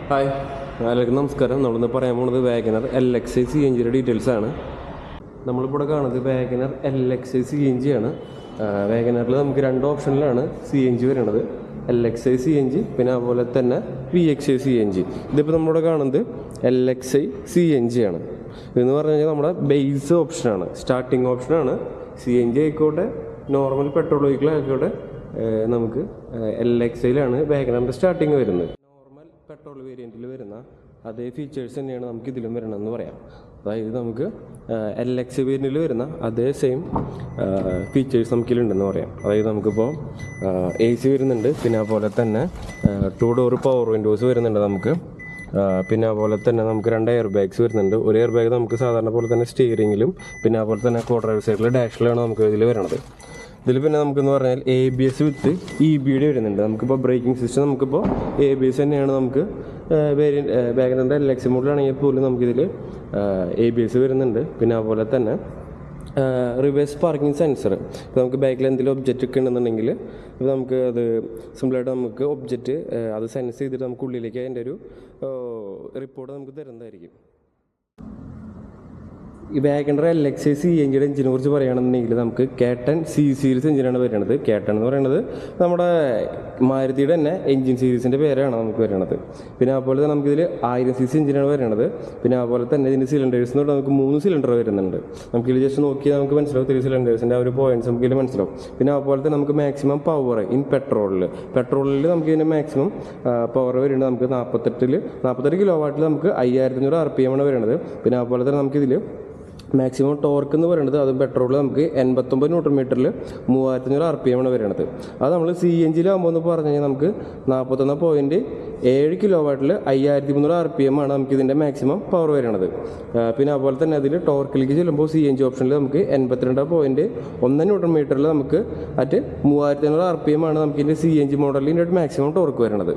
Hi, എല്ലാവർക്കും നമസ്കാരം. നമ്മളിന്ന് പറയാൻ പോകുന്നത് വാഗനർ LXi CNG ഡീറ്റെയിൽസ് ആണ്. നമ്മളിപ്പോൾ ഇവിടെ കാണുന്നത് വാഗനർ LXi CNG ആണ്. വാഗനറിൽ നമുക്ക് രണ്ട് ഓപ്ഷനിലാണ് CNG വരുന്നത്, LXi CNG പിന്നെ അതുപോലെ തന്നെ VXi CNG. ഇതിപ്പോൾ നമ്മളിവിടെ കാണുന്നത് LXi CNG ആണ്. ഇതെന്ന് പറഞ്ഞു കഴിഞ്ഞാൽ നമ്മുടെ ബേസ് ഓപ്ഷനാണ്, സ്റ്റാർട്ടിങ് ഓപ്ഷനാണ്. CNG ആയിക്കോട്ടെ നോർമൽ പെട്രോൾ വെഹിക്കിൾ ആയിക്കോട്ടെ, നമുക്ക് LXiയിലാണ് വാഗനറിൻ്റെ സ്റ്റാർട്ടിങ് വരുന്നത്. പെട്രോൾ വേരിയൻറ്റിൽ വരുന്ന അതേ ഫീച്ചേഴ്സ് തന്നെയാണ് നമുക്ക് ഇതിലും വരണമെന്ന് പറയാം. അതായത് നമുക്ക് LXi വേരിയൻറ്റിൽ വരുന്ന അതേ സെയിം ഫീച്ചേഴ്സ് നമുക്കിലുണ്ടെന്ന് പറയാം. അതായത് നമുക്കിപ്പോൾ AC വരുന്നുണ്ട്, പിന്നെ അതുപോലെ തന്നെ 2 ഡോർ പവർ വിൻഡോസ് വരുന്നുണ്ട് നമുക്ക്. പിന്നെ അതുപോലെ തന്നെ നമുക്ക് 2 എയർ ബാഗ്സ് വരുന്നുണ്ട്. ഒരു എയർ ബാഗ് നമുക്ക് സാധാരണ പോലെ തന്നെ സ്റ്റിയറിങ്ങിലും പിന്നെ അതുപോലെ തന്നെ കോ ഡ്രൈവർ സൈഡിൽ ഡാഷിലാണ് നമുക്ക് ഇതിൽ വരുന്നത്. ഇതിൽ പിന്നെ നമുക്കെന്ന് പറഞ്ഞാൽ ABS വിത്ത് EBD വരുന്നുണ്ട്. നമുക്കിപ്പോൾ ബ്രേക്കിംഗ് സിസ്റ്റം നമുക്കിപ്പോൾ ABS തന്നെയാണ് നമുക്ക് വാഗനറിൻ്റെ LXi മോഡലാണെങ്കിൽ പോലും നമുക്കിതിൽ ABS വരുന്നുണ്ട്. പിന്നെ അതുപോലെ തന്നെ റിവേഴ്സ് പാർക്കിംഗ് സെൻസർ. ഇപ്പോൾ നമുക്ക് ബാക്കിൽ എന്തെങ്കിലും ഒബ്ജക്റ്റ് ഒക്കെ ഉണ്ടെന്നുണ്ടെങ്കിൽ ഇപ്പോൾ നമുക്ക് അത് സിമ്പിളായിട്ട് നമുക്ക് ഒബ്ജക്റ്റ് അത് സെൻസ് ചെയ്തിട്ട് നമുക്ക് ഉള്ളിലേക്ക് അതിൻ്റെ ഒരു റിപ്പോർട്ട് നമുക്ക് തരുന്നതായിരിക്കും. ഈ വാഗനർ LXi CNGയുടെ എഞ്ചിനെ കുറിച്ച് പറയുകയാണെന്നുണ്ടെങ്കിൽ നമുക്ക് K10 C സീരീസ് എഞ്ചിനാണ് വരുന്നത്. K10 എന്ന് പറയുന്നത് നമ്മുടെ മാരുതിയുടെ തന്നെ എഞ്ചിൻ സീരീസിൻ്റെ പേരാണ് നമുക്ക് വരുന്നത്. പിന്നെ അതുപോലെ തന്നെ നമുക്കിതിൽ 1000 cc എഞ്ചിനാണ് വരുന്നത്. പിന്നെ അതുപോലെ തന്നെ ഇതിൻ്റെ സിലിണ്ടേഴ്സ് എന്ന് പറഞ്ഞാൽ നമുക്ക് 3 സിലിണ്ടർ വരുന്നുണ്ട്. നമുക്കിതിൽ ജസ്റ്റ് നോക്കിയാൽ നമുക്ക് മനസ്സിലാവും 3 സിലിണ്ടേഴ്സിൻ്റെ ആ ഒരു പോയിന്റ്സ് നമുക്ക് ഇതിൽ മനസ്സിലാവും. പിന്നെ അതുപോലെ തന്നെ നമുക്ക് മാക്സിമം പവർ ഇൻ പെട്രോളിൽ നമുക്ക് ഇതിൻ്റെ മാക്സിമം പവർ വരുന്നത് നമുക്ക് 48 കിലോ വാട്ടിൽ നമുക്ക് 5500 RPM ആണ് വരുന്നത്. പിന്നെ അതുപോലെ തന്നെ നമുക്കിതിൽ മാക്സിമം ടോർക്ക് എന്ന് പറയുന്നത് അതും പെട്രോളിൽ നമുക്ക് 89 ന്യൂട്ടൺ മീറ്ററിൽ 3500 RPM ആണ് വരുന്നത്. അത് നമ്മൾ CNGയിലാകുമ്പോൾ എന്ന് പറഞ്ഞു കഴിഞ്ഞാൽ നമുക്ക് 41.7 കിലോ വാട്ടിൽ 5300 RPM ആണ് നമുക്ക് ഇതിൻ്റെ മാക്സിമം പവർ വരുന്നത്. പിന്നെ അതുപോലെ തന്നെ അതിൽ ടോർക്കിലേക്ക് ചെല്ലുമ്പോൾ CNG ഓപ്ഷനിൽ നമുക്ക് 82.1 ന്യൂട്ടൺ മീറ്ററിൽ നമുക്ക് 3500 RPM ആണ് നമുക്ക് ഇതിൻ്റെ CNG മോഡലിൻ്റെ മാക്സിമം ടോർക്ക് വരുന്നത്.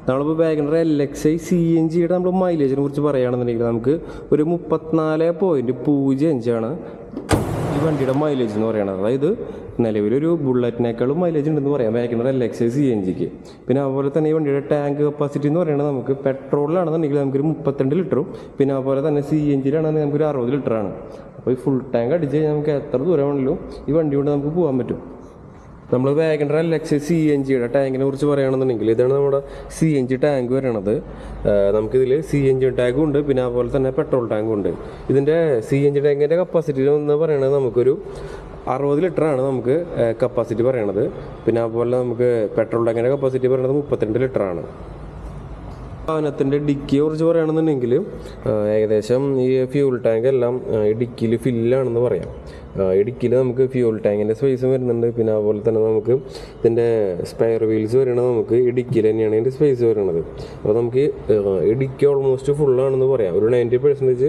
നമ്മളിപ്പോൾ വാഗനർ LXi CNGയുടെ നമ്മൾ മൈലേജിനെ കുറിച്ച് പറയുകയാണെന്നുണ്ടെങ്കിൽ നമുക്ക് ഒരു 34.05 ആണ് ഈ വണ്ടിയുടെ മൈലേജ് എന്ന് പറയുന്നത്. അതായത് നിലവിലൊരു ബുള്ളറ്റിനേക്കാളും മൈലേജ് ഉണ്ടെന്ന് പറയാം വാഗനർ LXi CNGക്ക്. പിന്നെ അതുപോലെ തന്നെ ഈ വണ്ടിയുടെ ടാങ്ക് കപ്പാസിറ്റി എന്ന് പറയുന്നത് നമുക്ക് പെട്രോളിലാണെന്നുണ്ടെങ്കിൽ നമുക്കൊരു 32 ലിറ്ററും പിന്നെ അതുപോലെ തന്നെ CNGയിലാണെന്നുണ്ടെങ്കിൽ നമുക്കൊരു 60 ലിറ്ററാണ്. അപ്പോൾ ഈ ഫുൾ ടാങ്ക് അടിച്ച് കഴിഞ്ഞാൽ നമുക്ക് എത്ര ദൂരം വേണമെങ്കിലും ഈ വണ്ടി കൊണ്ട് നമുക്ക് പോകാൻ പറ്റും. നമ്മൾ വാഗനർ LXi CNGയുടെ ടാങ്കിനെ കുറിച്ച് പറയുകയാണെന്നുണ്ടെങ്കിൽ ഇതാണ് നമ്മുടെ CNG ടാങ്ക് വരണത്. നമുക്കിതിൽ CNG ടാങ്കും ഉണ്ട്, പിന്നെ അതുപോലെ തന്നെ പെട്രോൾ ടാങ്കും ഉണ്ട്. ഇതിൻ്റെ CNG ടാങ്കിൻ്റെ കപ്പാസിറ്റി എന്ന് പറയുന്നത് നമുക്കൊരു 60 ലിറ്ററാണ് നമുക്ക് കപ്പാസിറ്റി പറയണത്. പിന്നെ അതുപോലെ നമുക്ക് പെട്രോൾ ടാങ്കിൻ്റെ കപ്പാസിറ്റി പറയുന്നത് 32 ലിറ്ററാണ്. വാഹനത്തിൻ്റെ ഡിക്കിയെ കുറിച്ച് പറയുകയാണെന്നുണ്ടെങ്കിൽ ഏകദേശം ഈ ഫ്യൂൽ ടാങ്ക് എല്ലാം ഈ ഡിക്കിയിൽ ഫില്ലാണെന്ന് പറയാം. ഇടുക്കിയിൽ നമുക്ക് ഫ്യൂൽ ടാങ്കിൻ്റെ സ്പേസും വരുന്നുണ്ട്. പിന്നെ അതുപോലെ തന്നെ നമുക്ക് ഇതിൻ്റെ സ്പെയർ വീൽസ് വരുന്നത് നമുക്ക് ഇടുക്കിയിൽ തന്നെയാണ് ഇതിൻ്റെ സ്പേസ് വരുന്നത്. അപ്പോൾ നമുക്ക് ഇടുക്കി ഓൾമോസ്റ്റ് ഫുള്ളാണെന്ന് പറയാം, ഒരു 90%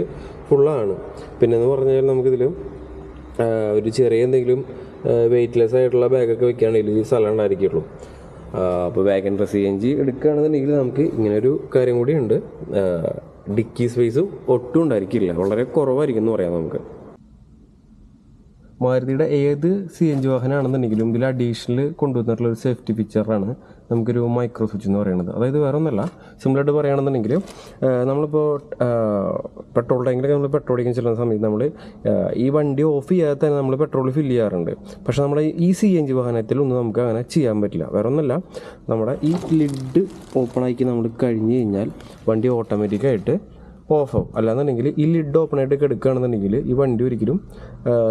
ഫുള്ളാണ്. പിന്നെ എന്ന് പറഞ്ഞാൽ നമുക്കിതിൽ ഒരു ചെറിയ എന്തെങ്കിലും വെയ്റ്റ്ലെസ് ആയിട്ടുള്ള ബാഗൊക്കെ വെക്കുകയാണെങ്കിൽ ഈ സ്ഥലം ഉണ്ടായിരിക്കുള്ളൂ. അപ്പോൾ വാഗനർ CNG എടുക്കുകയാണെന്നുണ്ടെങ്കിൽ നമുക്ക് ഇങ്ങനൊരു കാര്യം കൂടി ഉണ്ട്, ഡിക്കി സ്പേസും ഒട്ടും ഉണ്ടായിരിക്കില്ല, വളരെ കുറവായിരിക്കും എന്ന് പറയാം. നമുക്ക് മാരുതിയുടെ ഏത് CNG വാഹനമാണെന്നുണ്ടെങ്കിലും ഇതിൽ അഡീഷണൽ കൊണ്ടുവന്നിട്ടുള്ളൊരു സേഫ്റ്റി ഫീച്ചറാണ് നമുക്കൊരു മൈക്രോ സ്വിച്ച് എന്ന് പറയുന്നത്. അതായത് വേറെ ഒന്നല്ല, സിമ്പിളായിട്ട് പറയുകയാണെന്നുണ്ടെങ്കിൽ നമ്മളിപ്പോൾ പെട്രോൾ ടാങ്കിലൊക്കെ നമ്മൾ പെട്രോൾ അടിക്കാൻ ചെല്ലുന്ന സമയത്ത് നമ്മൾ ഈ വണ്ടി ഓഫ് ചെയ്യാതെ തന്നെ നമ്മൾ പെട്രോൾ ഫില്ല് ചെയ്യാറുണ്ട്. പക്ഷേ നമ്മുടെ ഈ CNG വാഹനത്തിലൊന്നും നമുക്ക് അങ്ങനെ ചെയ്യാൻ പറ്റില്ല. വേറെ ഒന്നല്ല, നമ്മുടെ ഈ ലിഡ് ഓപ്പൺ ആക്കി നമ്മൾ കഴിഞ്ഞ് കഴിഞ്ഞാൽ വണ്ടി ഓട്ടോമാറ്റിക്കായിട്ട് ഓഫ് ആവും. അല്ലാന്നുണ്ടെങ്കിൽ ഈ ലിഡ് ഓപ്പൺ ആയിട്ട് എടുക്കുകയാണെന്നുണ്ടെങ്കിൽ ഈ വണ്ടി ഒരിക്കലും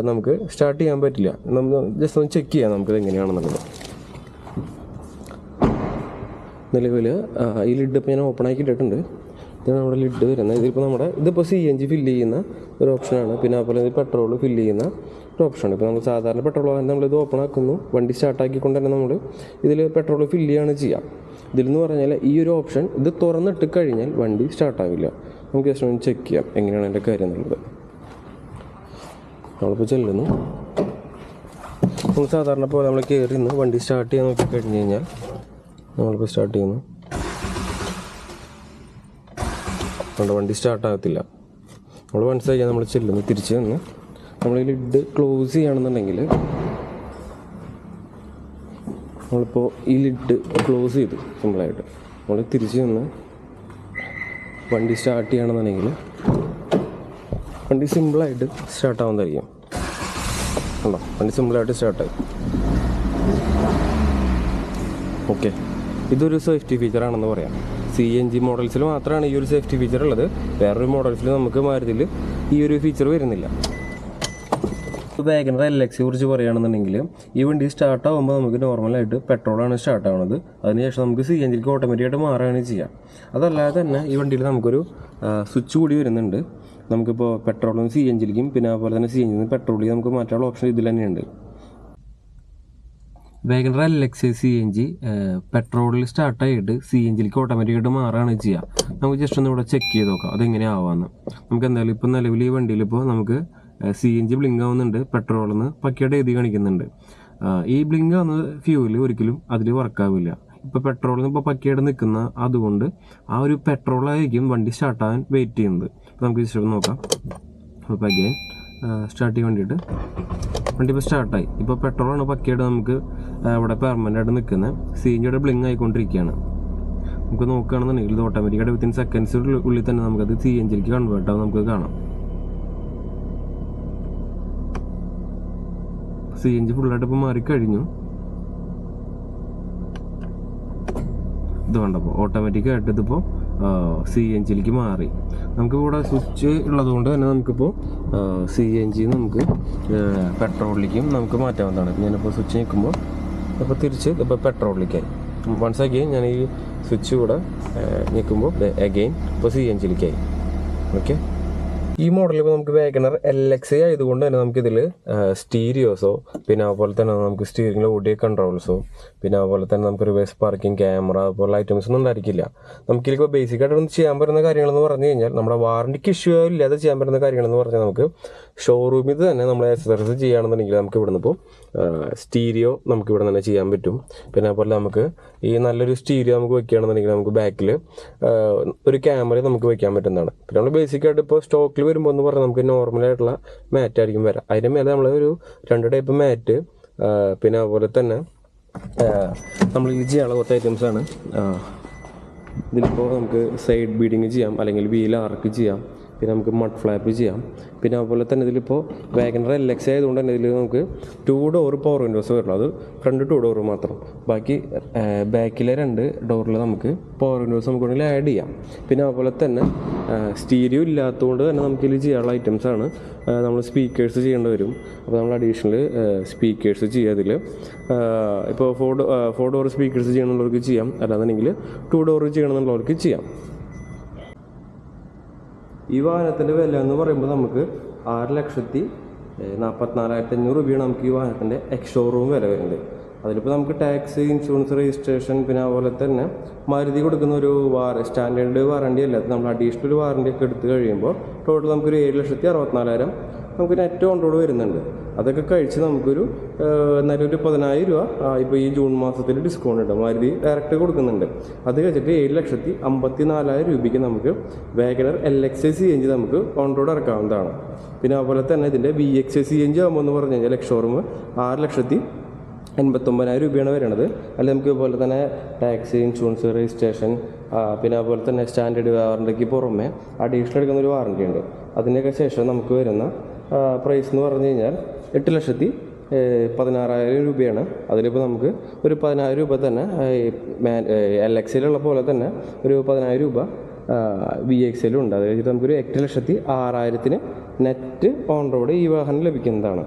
നമുക്ക് സ്റ്റാർട്ട് ചെയ്യാൻ പറ്റില്ല. നമ്മൾ ജസ്റ്റ് ഒന്ന് ചെക്ക് ചെയ്യാം നമുക്കിത് എങ്ങനെയാണെന്നുള്ളത്. നിലവിൽ ഈ ലിഡ് ഇപ്പോൾ ഞാൻ ഓപ്പൺ ആക്കി ഇട്ടിട്ടുണ്ട്. ഇതാണ് നമ്മുടെ ലിഡ് വരുന്നത്. ഇതിപ്പോൾ CNG ഫില്ല് ചെയ്യുന്ന ഒരു ഓപ്ഷനാണ്. പിന്നെ അതുപോലെ പെട്രോൾ ഫില്ല് ചെയ്യുന്ന ഒരു ഓപ്ഷനാണ്. ഇപ്പോൾ നമ്മൾ സാധാരണ പെട്രോൾ നമ്മളിത് ഓപ്പൺ ആക്കുന്നു, വണ്ടി സ്റ്റാർട്ടാക്കിക്കൊണ്ട് തന്നെ നമ്മൾ ഇതിൽ പെട്രോൾ ഫില്ല് ചെയ്യുകയാണ് ചെയ്യുക. ഇതിലെന്ന് പറഞ്ഞാൽ ഈ ഒരു ഓപ്ഷൻ ഇത് തുറന്നിട്ട് കഴിഞ്ഞാൽ വണ്ടി സ്റ്റാർട്ടാവില്ല. നമുക്ക് ജസ്റ്റ് ഒന്ന് ചെക്ക് ചെയ്യാം എങ്ങനെയാണ് എൻ്റെ കാര്യം എന്നുള്ളത്. നമ്മളിപ്പോൾ ചെല്ലുന്നു, നമ്മൾ സാധാരണ പോലെ നമ്മൾ കയറി നിന്ന് വണ്ടി സ്റ്റാർട്ട് ചെയ്യാൻ നോക്കി കഴിഞ്ഞ് കഴിഞ്ഞാൽ നമ്മളിപ്പോൾ സ്റ്റാർട്ട് ചെയ്യുന്നു, നമ്മുടെ വണ്ടി സ്റ്റാർട്ടാകത്തില്ല. നമ്മൾ മനസ്സിലാക്കിയാൽ നമ്മൾ ചെല്ലുന്നു, തിരിച്ച് നിന്ന് നമ്മൾ ഈ ലിഡ് ക്ലോസ് ചെയ്യുകയാണെന്നുണ്ടെങ്കിൽ നമ്മളിപ്പോൾ ഈ ലിഡ് ക്ലോസ് ചെയ്തു സിമ്പിളായിട്ട്. നമ്മൾ തിരിച്ച് നിന്ന് വണ്ടി സ്റ്റാർട്ട് ചെയ്യണമെന്നുണ്ടെങ്കിൽ വണ്ടി സിമ്പിളായിട്ട് സ്റ്റാർട്ടാവുന്നതായിരിക്കും. ഉണ്ടോ, വണ്ടി സിമ്പിളായിട്ട് സ്റ്റാർട്ടായി. ഓക്കെ, ഇതൊരു സേഫ്റ്റി ഫീച്ചറാണെന്ന് പറയാം. CNG മോഡൽസിൽ മാത്രമാണ് ഈ ഒരു സേഫ്റ്റി ഫീച്ചർ ഉള്ളത്. വേറൊരു മോഡൽസിൽ നമുക്ക് മാരുതിയിൽ ഈ ഒരു ഫീച്ചർ വരുന്നില്ല. വാഗണർ LX കുറിച്ച് പറയുകയാണെന്നുണ്ടെങ്കിൽ ഈ വണ്ടി സ്റ്റാർട്ടാകുമ്പോൾ നമുക്ക് നോർമലായിട്ട് പെട്രോളാണ് സ്റ്റാർട്ടാവുന്നത്. അതിനുശേഷം നമുക്ക് CNGക്ക് ഓട്ടോമാറ്റിക്കായിട്ട് മാറുകയാണ് ചെയ്യുക. അതല്ലാതെ തന്നെ ഈ വണ്ടിയിൽ നമുക്കൊരു സ്വിച്ച് കൂടി വരുന്നുണ്ട്. നമുക്കിപ്പോൾ പെട്രോളിൽ നിന്ന് CNGയിലേക്കും പിന്നെ അതുപോലെ തന്നെ CNGയിൽ നിന്ന് പെട്രോളിലേക്ക് നമുക്ക് മാറ്റാനുള്ള ഓപ്ഷൻ ഇതിൽ തന്നെയുണ്ട്. വാഗണർ LX CNG പെട്രോളിൽ സ്റ്റാർട്ടായിട്ട് CNGയിലേക്ക് ഓട്ടോമാറ്റിക്കായിട്ട് മാറുകയാണ് ചെയ്യുക. നമുക്ക് ജസ്റ്റ് ഒന്ന് ഇവിടെ ചെക്ക് ചെയ്ത് നോക്കാം അതെങ്ങനെ ആവാമെന്ന്. നമുക്ക് എന്തായാലും ഇപ്പോൾ നിലവിൽ ഈ വണ്ടിയിൽ ഇപ്പോൾ നമുക്ക് CNG ബ്ലിങ്ക് ആവുന്നുണ്ട്, പെട്രോളിൽ നിന്ന് പക്കയായിട്ട് എഴുതി കാണിക്കുന്നുണ്ട്. ഈ ബ്ലിങ്ക് ആവുന്ന ഫ്യൂവൽ ഒരിക്കലും അതിൽ വർക്കാവില്ല. ഇപ്പോൾ പെട്രോളിൽ നിന്ന് ഇപ്പോൾ പക്കയായിട്ട് നിൽക്കുന്ന അതുകൊണ്ട് ആ ഒരു പെട്രോളായിരിക്കും വണ്ടി സ്റ്റാർട്ടാകാൻ വെയിറ്റ് ചെയ്യുന്നത്. അപ്പോൾ നമുക്ക് ജസ്റ്റ് നോക്കാം. അപ്പോൾ അഗൈൻ സ്റ്റാർട്ട് ചെയ്യാൻ വേണ്ടിയിട്ട് വണ്ടി ഇപ്പോൾ സ്റ്റാർട്ടായി. ഇപ്പോൾ പെട്രോളാണ് പക്കയായിട്ട് നമുക്ക് ഇവിടെ പെർമനൻ്റ് ആയിട്ട് നിൽക്കുന്നത്. CNGയുടെ ബ്ലിങ്ക് ആയിക്കൊണ്ടിരിക്കുകയാണ്. നമുക്ക് നോക്കുകയാണെന്നുണ്ടെങ്കിൽ ഇത് ഓട്ടോമാറ്റിക്കായിട്ട് വിത്തിൻ സെക്കൻഡ്സിൻ്റെ ഉള്ളിൽ തന്നെ നമുക്കത് CNGയിലേക്ക് കൺവേർട്ട് ആവും നമുക്ക് കാണാം. CNG ഫുള്ളായിട്ട് ഇപ്പോൾ മാറിക്കഴിഞ്ഞു. ഇത് കണ്ടപ്പോൾ ഓട്ടോമാറ്റിക്കായിട്ട് ഇതിപ്പോൾ CNGയിലേക്ക് മാറി. നമുക്കിപ്പോൾ ഇവിടെ സ്വിച്ച് ഉള്ളതുകൊണ്ട് തന്നെ നമുക്കിപ്പോൾ CNG നമുക്ക് പെട്രോളിലേക്കും നമുക്ക് മാറ്റാവുന്നതാണ്. ഞാനിപ്പോൾ സ്വിച്ച് നിൽക്കുമ്പോൾ അപ്പോൾ തിരിച്ച് ഇപ്പോൾ പെട്രോളിലേക്കായി. വൺസ് അഗെയിൻ ഞാൻ ഈ സ്വിച്ച് കൂടെ നിൽക്കുമ്പോൾ അഗെയിൻ ഇപ്പോൾ CNGയിലേക്കായി. ഓക്കെ, ഈ മോഡലിൽ ഇപ്പോൾ നമുക്ക് വാഗണർ LX ആയതുകൊണ്ട് തന്നെ നമുക്കിതിൽ സ്റ്റീരിയോസോ പിന്നെ അതുപോലെ തന്നെ നമുക്ക് സ്റ്റിയറിംഗിൽ ഓഡിയോ കൺട്രോൾസോ പിന്നെ അതുപോലെ തന്നെ നമുക്ക് റിവേഴ്സ് പാർക്കിംഗ് ക്യാമറ അതുപോലെ ഐറ്റംസ് ഒന്നും ഉണ്ടായിരിക്കില്ല. നമുക്കിപ്പോൾ ബേസിക്കായിട്ട് ചെയ്യാൻ പറ്റുന്ന കാര്യങ്ങളെന്ന് പറഞ്ഞു കഴിഞ്ഞാൽ നമ്മുടെ വാറണ്ടിക്ക് ഇഷ്യൂ ഇല്ലാതെ ചെയ്യാൻ പറ്റുന്ന കാര്യങ്ങളെന്ന് പറഞ്ഞാൽ നമുക്ക് ഷോറൂമിൽ തന്നെ നമ്മൾ ആക്സസറീസ് ചെയ്യുകയാണെന്നുണ്ടെങ്കിൽ നമുക്ക് ഇവിടുന്ന് ഇപ്പോൾ സ്റ്റീരിയോ നമുക്ക് ഇവിടെ തന്നെ ചെയ്യാൻ പറ്റും. പിന്നെ അതുപോലെ നമുക്ക് ഈ നല്ലൊരു സ്റ്റീരിയോ നമുക്ക് വെക്കുകയാണെന്നുണ്ടെങ്കിൽ നമുക്ക് ബാക്കിൽ ഒരു ക്യാമറ നമുക്ക് വെക്കാൻ പറ്റുന്നതാണ്. പിന്നെ നമ്മൾ ബേസിക്കായിട്ട് ഇപ്പോൾ സ്റ്റോക്കിൽ വരുമ്പോൾ എന്ന് പറഞ്ഞാൽ നമുക്ക് നോർമലായിട്ടുള്ള മാറ്റായിരിക്കും വരാം. അതിൻ്റെ മേലെ നമ്മൾ ഒരു 2 ടൈപ്പ് മാറ്റ് പിന്നെ അതുപോലെ തന്നെ നമ്മൾ ഇത് ചെയ്യാനുള്ള കുറച്ച് ഐറ്റംസാണ്. ഇതിലിപ്പോൾ നമുക്ക് സൈഡ് ബീഡിങ് ചെയ്യാം, അല്ലെങ്കിൽ വീൽ ആർക്ക് ചെയ്യാം, പിന്നെ നമുക്ക് മഡ് ഫ്ലാപ്പ് ചെയ്യാം. പിന്നെ അതുപോലെ തന്നെ ഇതിലിപ്പോൾ വാഗണർ LX ആയതുകൊണ്ട് തന്നെ ഇതിൽ നമുക്ക് 2 ഡോർ പവർ വിൻഡോസ് വരുള്ളൂ. അത് ഫ്രണ്ട് 2 ഡോർ മാത്രം. ബാക്കി ബാക്കിലെ 2 ഡോറിൽ നമുക്ക് പവർ വിൻഡോസ് നമുക്ക് വേണമെങ്കിൽ ആഡ് ചെയ്യാം. പിന്നെ അതുപോലെ തന്നെ സ്റ്റീരിയോ ഇല്ലാത്തതുകൊണ്ട് തന്നെ നമുക്കിതിൽ ചെയ്യാനുള്ള ഐറ്റംസാണ്. നമ്മൾ സ്പീക്കേഴ്സ് ചെയ്യേണ്ടി വരും. അപ്പോൾ നമ്മൾ അഡീഷണൽ സ്പീക്കേഴ്സ് ചെയ്യുക. അതിൽ ഇപ്പോൾ 4 ഡോർ സ്പീക്കേഴ്സ് ചെയ്യണമെന്നുള്ളവർക്ക് ചെയ്യാം, അല്ലാന്നുണ്ടെങ്കിൽ 2 ഡോർ ചെയ്യണമെന്നുള്ളവർക്ക് ചെയ്യാം. ഈ വാഹനത്തിൻ്റെ വില എന്ന് പറയുമ്പോൾ നമുക്ക് 6,44,500 രൂപയാണ് നമുക്ക് ഈ വാഹനത്തിൻ്റെ ഷോറൂം വില വരുന്നത്. അതിലിപ്പോൾ നമുക്ക് ടാക്സ്, ഇൻഷുറൻസ്, രജിസ്ട്രേഷൻ പിന്നെ അതുപോലെ തന്നെ മാരുതി കൊടുക്കുന്ന ഒരു സ്റ്റാൻഡേർഡ് വാറണ്ടി അല്ലാതെ നമ്മൾ അഡീഷണൽ ഒരു വാറണ്ടി ഒക്കെ എടുത്ത് കഴിയുമ്പോൾ ടോട്ടൽ നമുക്കൊരു 7,64,000 നമുക്ക് നെറ്റ് ഓൺ റോഡ് വരുന്നുണ്ട്. അതൊക്കെ കഴിച്ച് നമുക്കൊരു എന്നാലും ഒരു 10,000 രൂപ ഇപ്പോൾ ഈ ജൂൺ മാസത്തിൽ ഡിസ്കൗണ്ട് ഉണ്ട്, മാരുതി ഡയറക്റ്റ് കൊടുക്കുന്നുണ്ട്. അത് കഴിച്ചിട്ട് 7,54,000 രൂപയ്ക്ക് നമുക്ക് വാഗണർ LX CNG നമുക്ക് ഓൺ റോഡ് ഇറക്കാവുന്നതാണ്. പിന്നെ അതുപോലെ തന്നെ ഇതിൻ്റെ VX CNG ആകുമ്പോൾ എന്ന് പറഞ്ഞു കഴിഞ്ഞാൽ ഷോറൂം 6,89,000 രൂപയാണ് വരുന്നത്. അല്ലെങ്കിൽ നമുക്ക് ഇതുപോലെ തന്നെ ടാക്സ്, ഇൻഷുറൻസ്, രജിസ്ട്രേഷൻ പിന്നെ അതുപോലെ തന്നെ സ്റ്റാൻഡേർഡ് വാറണ്ടിക്ക് പുറമെ അഡീഷണൽ എടുക്കുന്ന ഒരു വാറണ്ടി ഉണ്ട്. അതിൻ്റെയൊക്കെ ശേഷം നമുക്ക് വരുന്ന പ്രൈസ് എന്ന് പറഞ്ഞു കഴിഞ്ഞാൽ 8,16,000 രൂപയാണ്. അതിലിപ്പോൾ നമുക്ക് ഒരു 10,000 രൂപ തന്നെ LXയിലുള്ള പോലെ തന്നെ ഒരു 10,000 രൂപ VXയിലും ഉണ്ട്. അത് കഴിഞ്ഞിട്ട് നമുക്കൊരു 8,06,000 നെറ്റ് ഓൺ റോഡ് ഈ വാഹനം ലഭിക്കുന്നതാണ്.